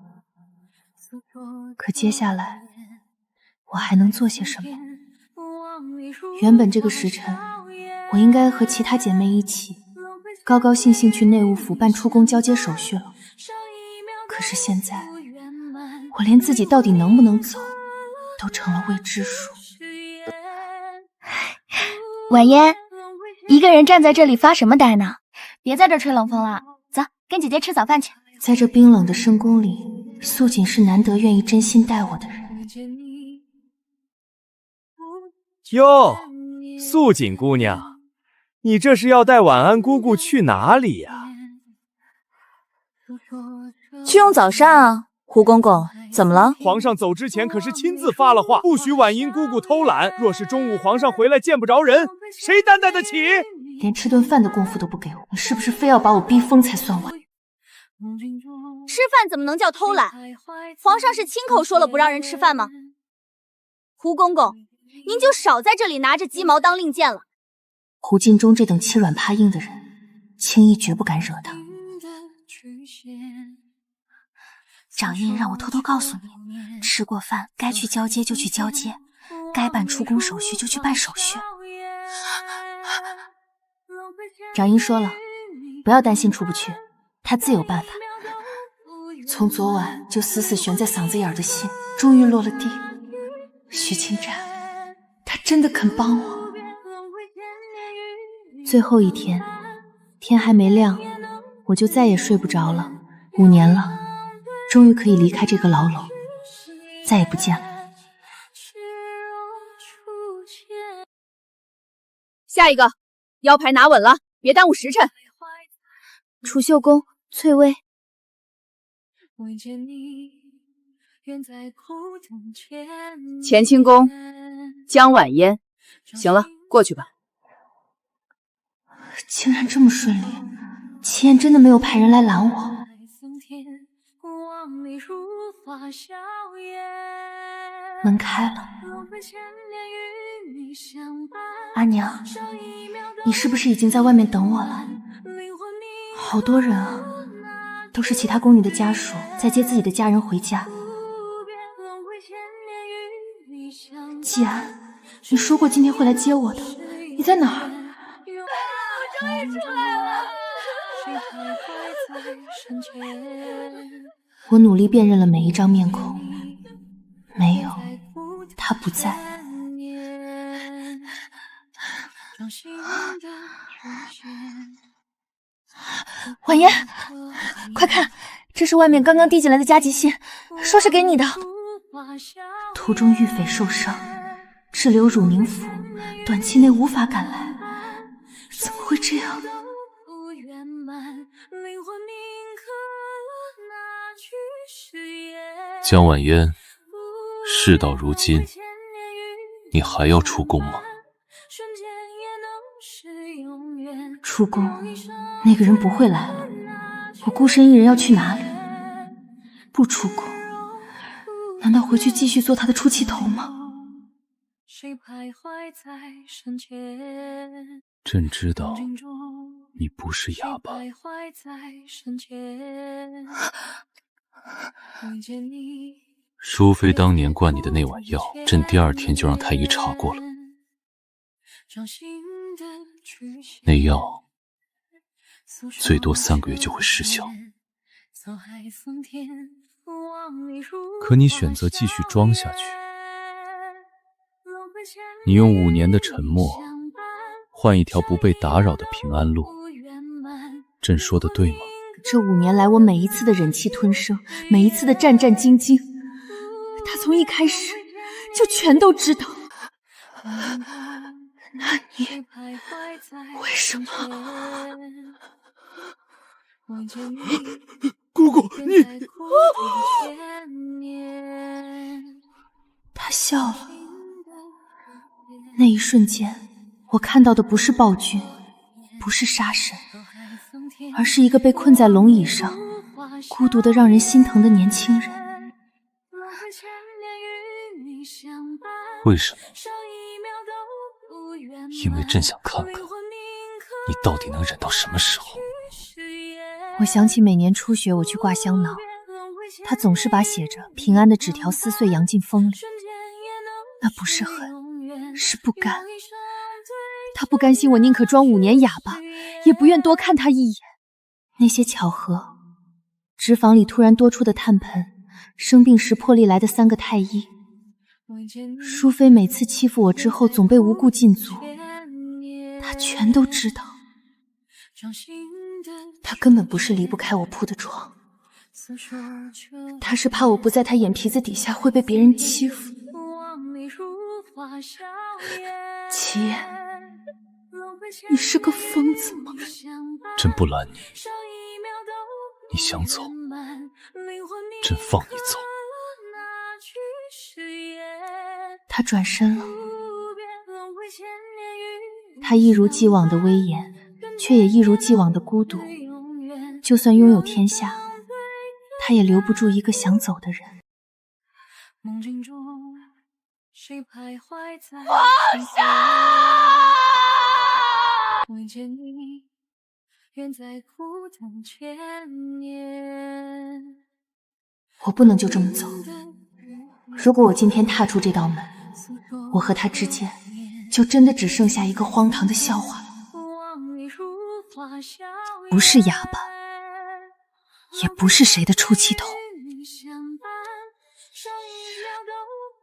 [SPEAKER 1] 可接下来，我还能做些什么？原本这个时辰，我应该和其他姐妹一起，高高兴兴去内务府办出宫交接手续了。可是现在，我连自己到底能不能走，都成了未知数。
[SPEAKER 13] 婉嫣，一个人站在这里发什么呆呢？别在这吹冷风了，走，跟姐姐吃早饭去。
[SPEAKER 1] 在这冰冷的深宫里，素锦是难得愿意真心待我的人。
[SPEAKER 7] 哟，素锦姑娘，你这是要带婉安姑姑去哪里呀？
[SPEAKER 9] 去用早膳啊。胡公公，怎么了？
[SPEAKER 7] 皇上走之前可是亲自发了话，不许婉英姑姑偷懒。若是中午皇上回来见不着人，谁担待得起？
[SPEAKER 1] 连吃顿饭的功夫都不给我，你是不是非要把我逼疯才算完？
[SPEAKER 9] 吃饭怎么能叫偷懒？皇上是亲口说了不让人吃饭吗？胡公公，您就少在这里拿着鸡毛当令箭了。
[SPEAKER 1] 胡敬中这等欺软怕硬的人，轻易绝不敢惹他。掌印让我偷偷告诉你，吃过饭该去交接就去交接，该办出宫手续就去办手续。掌印说了，不要担心出不去，他自有办法。从昨晚就死死悬在嗓子眼的心，终于落了地。徐清战，他真的肯帮我。最后一天，天还没亮，我就再也睡不着了。5年了，终于可以离开这个牢笼，再也不见了。
[SPEAKER 9] 下一个，腰牌拿稳了，别耽误时辰。
[SPEAKER 13] 储秀宫，翠微。
[SPEAKER 11] 乾清宫，江婉嫣。行了，过去吧。
[SPEAKER 1] 竟然这么顺利，齐燕真的没有派人来拦我。门开了，阿娘，你是不是已经在外面等我了？好多人啊，都是其他宫女的家属在接自己的家人回家。季安，你说过今天会来接我的，你在哪儿？
[SPEAKER 13] 我终于出来了！
[SPEAKER 1] 我努力辨认了每一张面孔，没有，他不在。
[SPEAKER 13] 婉嫣，快看，这是外面刚刚递进来的加急信，说是给你的。
[SPEAKER 1] 途中玉匪受伤，滞留汝宁府，短期内无法赶来。怎么会这样？
[SPEAKER 6] 江晚烟，事到如今，你还要出宫吗？
[SPEAKER 1] 出宫，那个人不会来了。我孤身一人要去哪里？不出宫，难道回去继续做他的出气头吗？
[SPEAKER 5] 朕知道你不是哑巴。淑妃当年灌你的那碗药，朕第2天就让太医查过了。那药最多3个月就会失效。
[SPEAKER 7] 可你选择继续装下去，你用5年的沉默换一条不被打扰的平安路，朕说的对吗？
[SPEAKER 1] 这5年来，我每一次的忍气吞声，每一次的战战兢兢，他从一开始就全都知道。那你为什么？
[SPEAKER 3] 姑姑，你……
[SPEAKER 1] 他笑了。那一瞬间，我看到的不是暴君，不是杀神，而是一个被困在龙椅上，孤独的让人心疼的年轻人。
[SPEAKER 5] 为什么？因为朕想看看你到底能忍到什么时候。
[SPEAKER 1] 我想起每年初雪我去挂香囊，他总是把写着平安的纸条撕碎扬进风里。那不是恨，是不甘。他不甘心我宁可装5年哑巴，也不愿多看他一眼。那些巧合，纸坊里突然多出的炭盆，生病时破例来的3个太医，淑妃每次欺负我之后总被无故禁足，他全都知道。他根本不是离不开我铺的床，他是怕我不在他眼皮子底下会被别人欺负。齐言，你是个疯子吗？
[SPEAKER 5] 朕不拦你，你想走，朕放你走。
[SPEAKER 1] 他转身了，他一如既往的威严，却也一如既往的孤独。就算拥有天下，他也留不住一个想走的人。梦境中，谁徘徊在皇上！闻见你，愿在苦等千年。我不能就这么走。如果我今天踏出这道门，我和他之间就真的只剩下一个荒唐的笑话了。不是哑巴，也不是谁的出气头。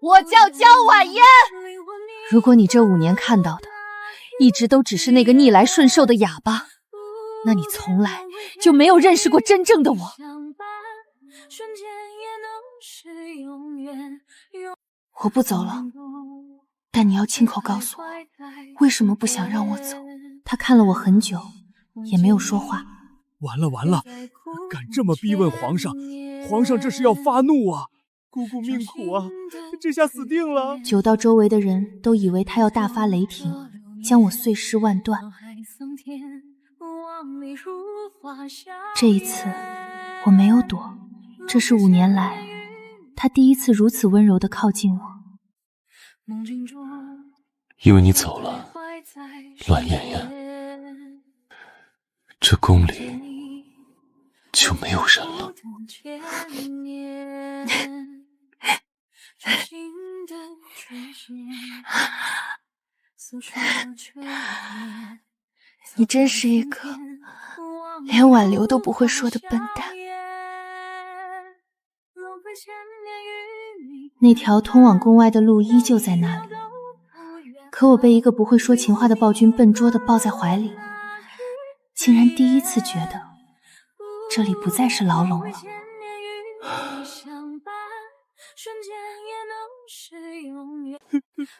[SPEAKER 9] 我叫江晚烟。
[SPEAKER 1] 如果你这5年看到的一直都只是那个逆来顺受的哑巴，那你从来就没有认识过真正的我。我不走了，但你要亲口告诉我，为什么不想让我走？他看了我很久，也没有说话。
[SPEAKER 8] 完了完了，敢这么逼问皇上，皇上这是要发怒啊！
[SPEAKER 2] 姑姑命苦啊，这下死定了。
[SPEAKER 1] 久到周围的人都以为他要大发雷霆，将我碎尸万段。这一次我没有躲，这是5年来他第一次如此温柔地靠近我。
[SPEAKER 5] 因为你走了，栾妍妍，这宫里就没有人了。
[SPEAKER 1] 你真是一个连挽留都不会说的笨蛋。那条通往宫外的路依旧在那里，可我被一个不会说情话的暴君笨拙地抱在怀里，竟然第一次觉得这里不再是牢笼了。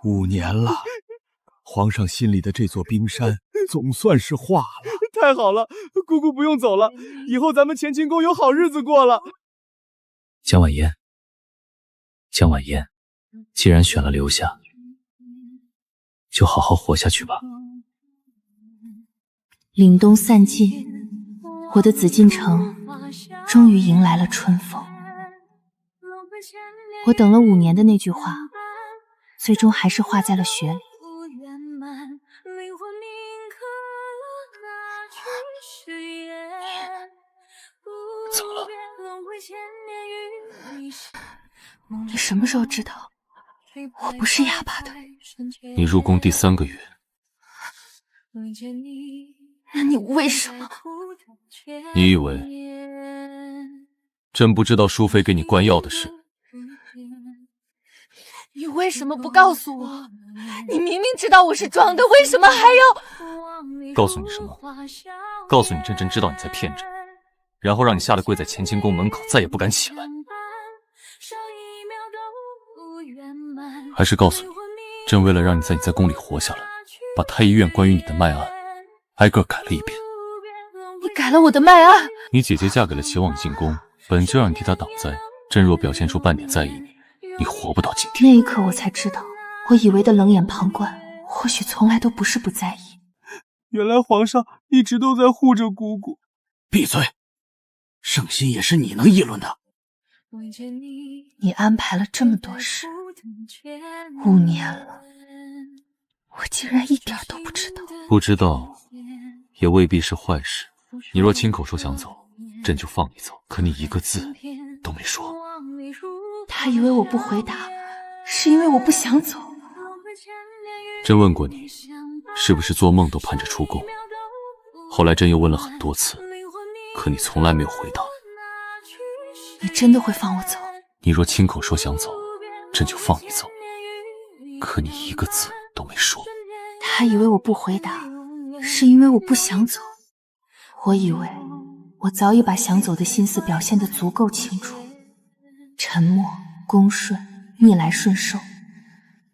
[SPEAKER 8] 5年了，皇上心里的这座冰山总算是化了。
[SPEAKER 2] 太好了，姑姑不用走了，以后咱们乾清宫有好日子过了。
[SPEAKER 7] 江晚烟，
[SPEAKER 5] 江晚烟，既然选了留下，就好好活下去吧。
[SPEAKER 1] 凛冬散尽，我的紫禁城终于迎来了春风。我等了5年的那句话，最终还是化在了雪里。
[SPEAKER 5] 怎么了？
[SPEAKER 1] 你什么时候知道我不是哑巴的？
[SPEAKER 6] 你入宫第3个月。
[SPEAKER 1] 那你为什么？
[SPEAKER 6] 你以为真不知道淑妃给你灌药的事？
[SPEAKER 1] 你为什么不告诉我？你明明知道我是装的，为什么还要……
[SPEAKER 6] 告诉你什么？告诉你朕知道你在骗朕，然后让你吓得跪在乾清宫门口，再也不敢起来。还是告诉你，朕为了让你在宫里活下来，把太医院关于你的脉案挨个改了一遍。
[SPEAKER 1] 你改了我的脉案？
[SPEAKER 6] 你姐姐嫁给了齐王进宫，本就让你替她挡灾，朕若表现出半点在意你活不到今天。
[SPEAKER 1] 那一刻我才知道，我以为的冷眼旁观，或许从来都不是不在意。
[SPEAKER 3] 原来皇上一直都在护着姑姑。
[SPEAKER 8] 闭嘴！圣心也是你能议论的。
[SPEAKER 1] 你安排了这么多事，5年了，我竟然一点都不知道。
[SPEAKER 6] 不知道也未必是坏事。你若亲口说想走，朕就放你走，可你一个字都没说。
[SPEAKER 1] 他以为我不回答，是因为我不想走。
[SPEAKER 6] 朕问过你，是不是做梦都盼着出宫？后来朕又问了很多次，可你从来没有回答。
[SPEAKER 1] 你真的会放我走？
[SPEAKER 6] 你若亲口说想走，朕就放你走，可你一个字都没说。
[SPEAKER 1] 他以为我不回答，是因为我不想走。我以为我早已把想走的心思表现得足够清楚，沉默、恭顺、逆来顺受，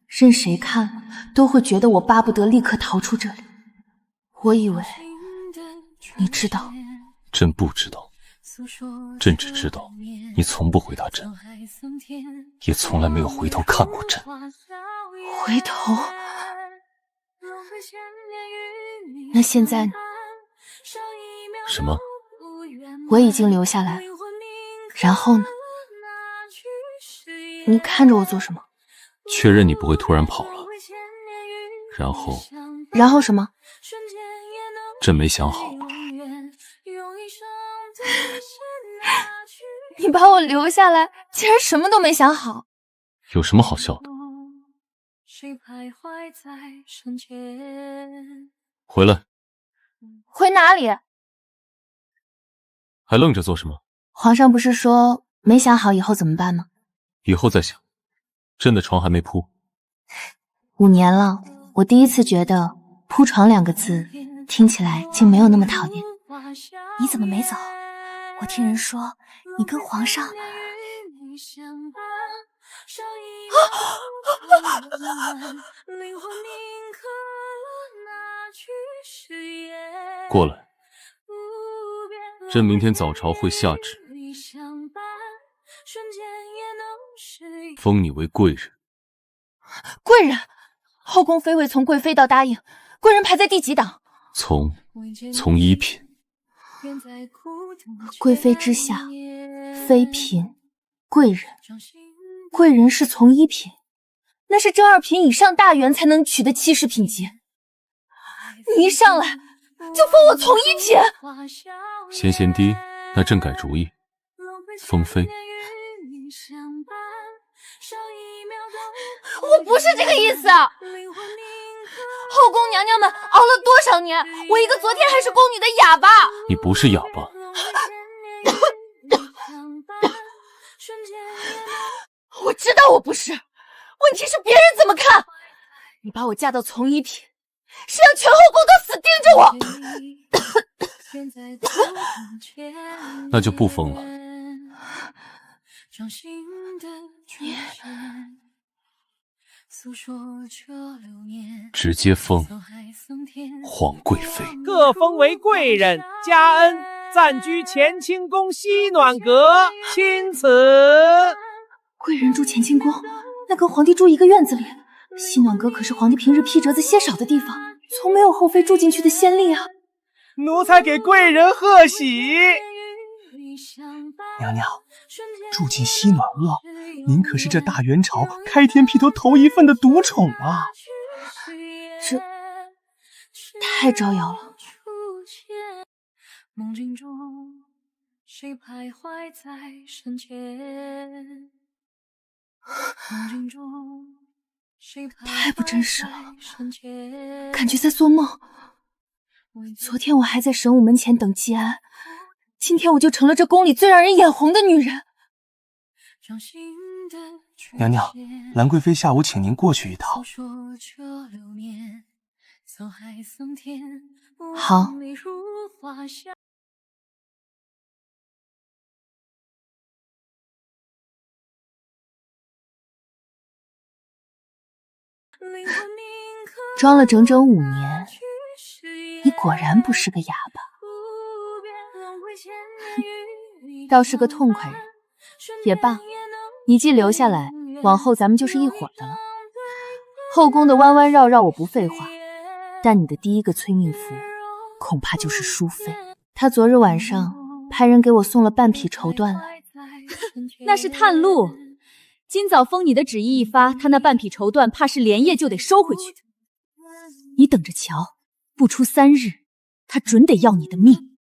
[SPEAKER 1] 任谁看了都会觉得我巴不得立刻逃出这里。我以为你知道。
[SPEAKER 6] 朕不知道，朕只知道你从不回答朕，也从来没有回头看过朕。
[SPEAKER 1] 回头？那现在呢？
[SPEAKER 6] 什么？
[SPEAKER 1] 我已经留下来了，然后呢？你看着我做什么？
[SPEAKER 6] 确认你不会突然跑了，然后……
[SPEAKER 1] 然后什么？
[SPEAKER 6] 朕没想好。
[SPEAKER 1] 你把我留下来，竟然什么都没想好。
[SPEAKER 6] 有什么好笑的？回来。
[SPEAKER 1] 回哪里？
[SPEAKER 6] 还愣着做什么？
[SPEAKER 1] 皇上不是说没想好以后怎么办吗？
[SPEAKER 6] 以后再想。朕的床还没铺。
[SPEAKER 1] 5年了，我第一次觉得铺床2个字听起来竟没有那么讨厌。你怎么没走？我听人说你跟皇上……
[SPEAKER 6] 过来。朕明天早朝会下旨，封你为贵人。
[SPEAKER 1] 贵人？后宫妃位从贵妃到答应，贵人排在第几档？
[SPEAKER 6] 从1品。
[SPEAKER 1] 贵妃之下，妃嫔、贵人。贵人是从1品，那是正2品以上大员才能取得70品级。你一上来就封我从1品？
[SPEAKER 6] 嫌低，那朕改主意，封妃。
[SPEAKER 1] 我不是这个意思。后宫娘娘们熬了多少年，我一个昨天还是宫女的哑巴。
[SPEAKER 6] 你不是哑巴。
[SPEAKER 1] 我知道我不是，问题是别人怎么看。你把我嫁到从1品，是让全后宫都死盯着
[SPEAKER 6] 我。那就不封了。直接封皇贵妃。
[SPEAKER 2] 各封为贵人，加恩暂居乾清宫西暖阁，钦此。
[SPEAKER 1] 贵人住乾清宫，那跟皇帝住一个院子里。西暖阁可是皇帝平日批折子些少的地方，从没有后妃住进去的先例啊。
[SPEAKER 3] 奴才给贵人贺喜。娘娘，住进西暖阁，您可是这大元朝开天辟头头一份的独宠啊！
[SPEAKER 1] 这太招摇了。
[SPEAKER 14] 梦境中，谁徘徊在身前？梦境中，谁
[SPEAKER 1] 太不真实了，感觉在做梦。昨天我还在神武门前等季安，今天我就成了这宫里最让人眼红的女人。
[SPEAKER 3] 娘娘，兰贵妃下午请您过去一趟。
[SPEAKER 1] 好。装了整整5年，你果然不是个哑巴，
[SPEAKER 9] 倒是个痛快人。也罢，你既留下来，往后咱们就是一伙的了。后宫的弯弯绕绕我不废话，但你的第一个催命符恐怕就是淑妃。她昨日晚上派人给我送了半匹绸缎来，那是探路。今早封你的旨意一发，他那半匹绸缎怕是连夜就得收回去。你等着瞧，不出3日，他准得要你的命。